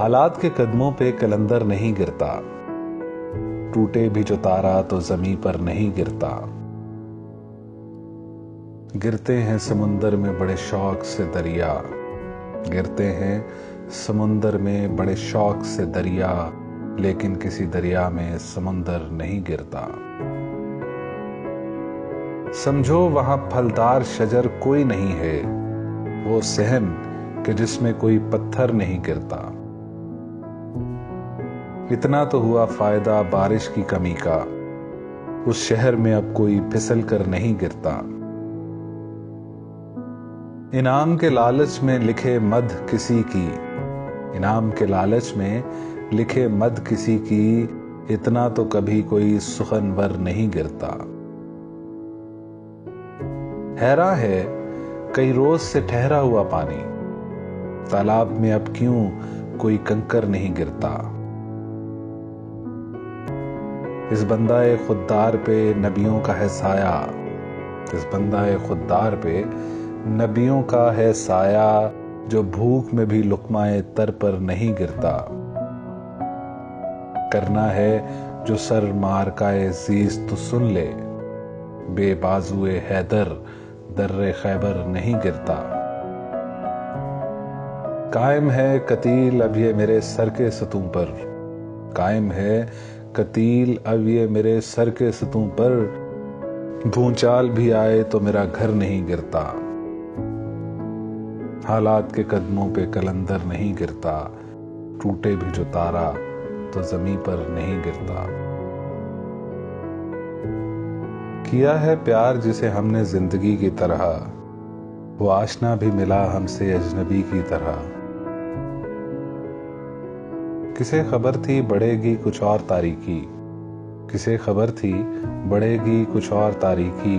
हालात के कदमों पे कलंदर नहीं गिरता, टूटे भी जो तारा तो जमीन पर नहीं गिरता। गिरते हैं समुंदर में बड़े शौक से दरिया, गिरते हैं समुंदर में बड़े शौक से दरिया, लेकिन किसी दरिया में समुंदर नहीं गिरता। समझो वहां फलदार शजर कोई नहीं है, वो सहन कि जिसमें कोई पत्थर नहीं गिरता। इतना तो हुआ फायदा बारिश की कमी का, उस शहर में अब कोई फिसल कर नहीं गिरता। इनाम के लालच में लिखे मद किसी की, इनाम के लालच में लिखे मद किसी की, इतना तो कभी कोई सुखनवर नहीं गिरता। हैरान है कई रोज से ठहरा हुआ पानी, तालाब में अब क्यों कोई कंकर नहीं गिरता। इस बंदाए खुद्दार पे नबियों का है साया, इस बंदाए खुद्दार पे नबियों का है साया, जो भूख में भी लुकमाए तर पर नहीं गिरता। करना है जो सर मार का अजीज तो सुन ले, बेबाजुए हैदर दर्रे खैबर नहीं गिरता। कायम है कतील अब ये मेरे सर के सतूं पर, कायम है कतील अब ये मेरे सर के सतूं पर, भूचाल भी आए तो मेरा घर नहीं गिरता। हालात के कदमों पे कलंदर नहीं गिरता, टूटे भी जो तारा तो जमीन पर नहीं गिरता। किया है प्यार जिसे हमने जिंदगी की तरह, वो आशना भी मिला हमसे अजनबी की तरह। किसे खबर थी बढ़ेगी कुछ और तारीकी, किसे खबर थी बढ़ेगी कुछ और तारीकी,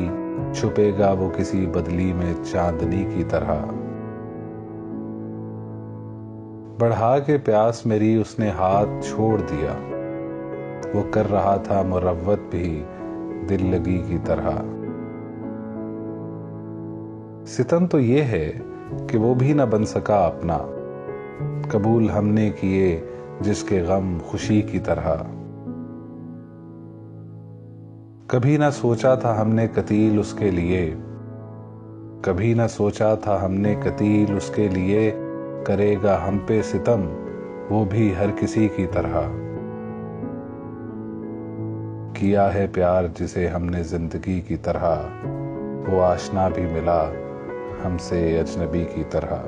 छुपेगा वो किसी बदली में चांदनी की तरह। बढ़ा के प्यास मेरी उसने हाथ छोड़ दिया, वो कर रहा था मुरव्वत भी दिल लगी की तरह। सितम तो ये है कि वो भी ना बन सका अपना, कबूल हमने किए जिसके गम खुशी की तरह। कभी ना सोचा था हमने कतील उसके लिए, कभी ना सोचा था हमने कतील उसके लिए, करेगा हम पे सितम वो भी हर किसी की तरह। किया है प्यार जिसे हमने जिंदगी की तरह, वो आशना भी मिला हमसे अजनबी की तरह।